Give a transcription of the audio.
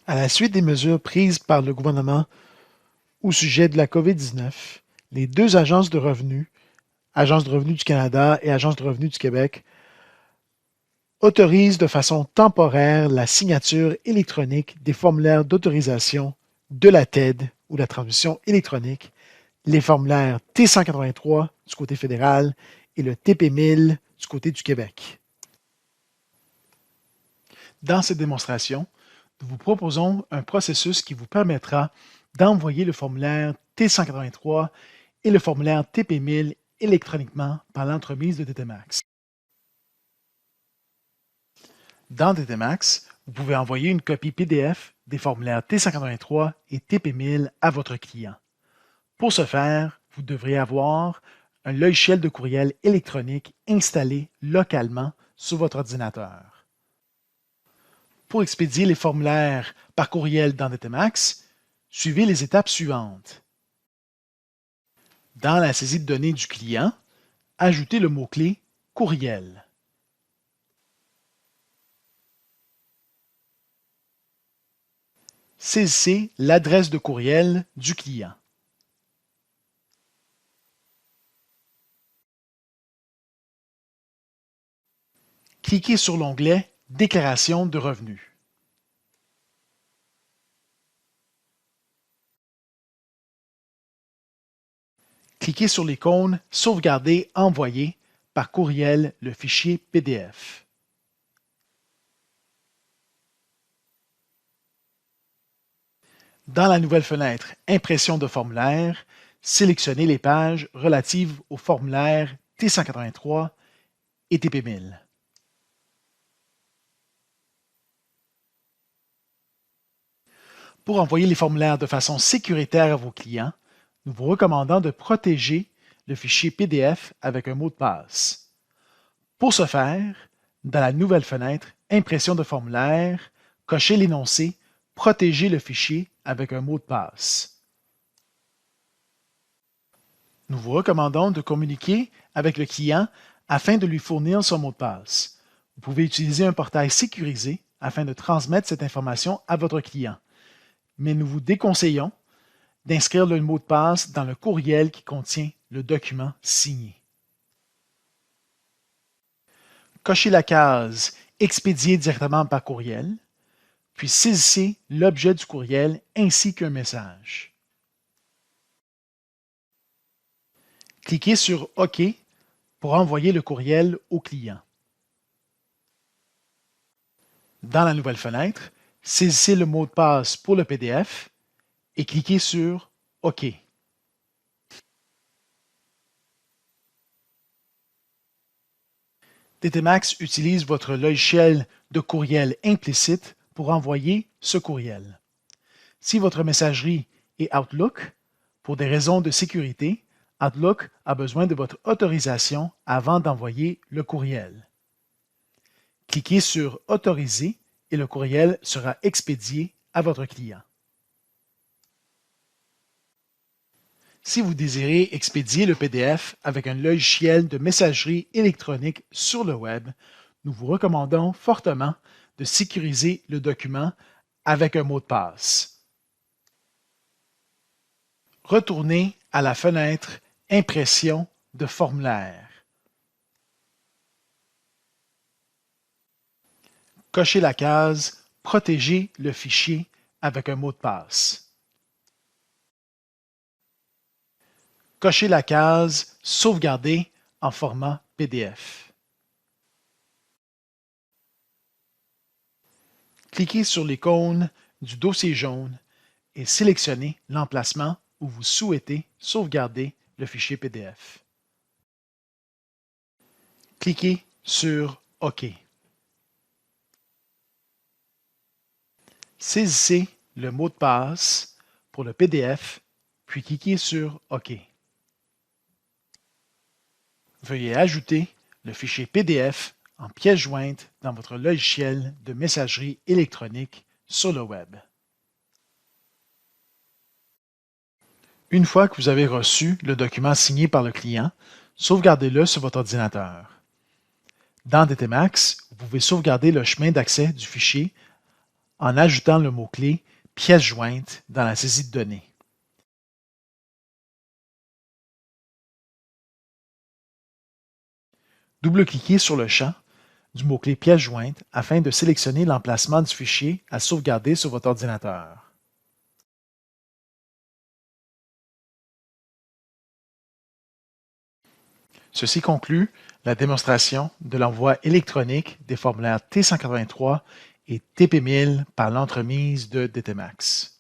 À la suite des mesures prises par le gouvernement au sujet de la COVID-19, les deux agences de revenus, Agence de revenus du Canada et Agence de revenus du Québec, autorisent de façon temporaire la signature électronique des formulaires d'autorisation de la TED ou la transmission électronique, les formulaires T183 du côté fédéral et le TP1000 du côté du Québec. Dans cette démonstration, nous vous proposons un processus qui vous permettra d'envoyer le formulaire T183 et le formulaire TP1000 électroniquement par l'entremise de DTMax. Dans DTMax, vous pouvez envoyer une copie PDF des formulaires T183 et TP1000 à votre client. Pour ce faire, vous devriez avoir un logiciel de courriel électronique installé localement sur votre ordinateur. Pour expédier les formulaires par courriel dans DTMax, suivez les étapes suivantes. Dans la saisie de données du client, ajoutez le mot-clé « Courriel ». Saisissez l'adresse de courriel du client. Cliquez sur l'onglet « Déclaration de revenus ». Cliquez sur l'icône « Sauvegarder, envoyer » par courriel le fichier PDF. Dans la nouvelle fenêtre « Impression de formulaire », sélectionnez les pages relatives aux formulaires T183 et TP1000. Pour envoyer les formulaires de façon sécuritaire à vos clients, nous vous recommandons de protéger le fichier PDF avec un mot de passe. Pour ce faire, dans la nouvelle fenêtre « Impression de formulaire », cochez l'énoncé « Protéger le fichier avec un mot de passe ». Nous vous recommandons de communiquer avec le client afin de lui fournir son mot de passe. Vous pouvez utiliser un portail sécurisé afin de transmettre cette information à votre client, mais nous vous déconseillons d'inscrire le mot de passe dans le courriel qui contient le document signé. Cochez la case « Expédier directement par courriel », puis saisissez l'objet du courriel ainsi qu'un message. Cliquez sur « OK » pour envoyer le courriel au client. Dans la nouvelle fenêtre, saisissez le mot de passe pour le PDF et cliquez sur « OK ». DTMax utilise votre logiciel de courriel implicite pour envoyer ce courriel. Si votre messagerie est Outlook, pour des raisons de sécurité, Outlook a besoin de votre autorisation avant d'envoyer le courriel. Cliquez sur « Autoriser » et le courriel sera expédié à votre client. Si vous désirez expédier le PDF avec un logiciel de messagerie électronique sur le web, nous vous recommandons fortement de sécuriser le document avec un mot de passe. Retournez à la fenêtre « Impression de formulaire ». Cochez la case « Protéger le fichier avec un mot de passe ». Cochez la case « Sauvegarder en format PDF ». Cliquez sur l'icône du dossier jaune et sélectionnez l'emplacement où vous souhaitez sauvegarder le fichier PDF. Cliquez sur « OK ». Saisissez le mot de passe pour le PDF, puis cliquez sur « OK ». Veuillez ajouter le fichier PDF en pièce jointe dans votre logiciel de messagerie électronique sur le web. Une fois que vous avez reçu le document signé par le client, sauvegardez-le sur votre ordinateur. Dans DTMax, vous pouvez sauvegarder le chemin d'accès du fichier en ajoutant le mot-clé « pièce jointe » dans la saisie de données. Double-cliquez sur le champ du mot-clé « pièce jointe » afin de sélectionner l'emplacement du fichier à sauvegarder sur votre ordinateur. Ceci conclut la démonstration de l'envoi électronique des formulaires T183 et TP1000 par l'entremise de DTMax.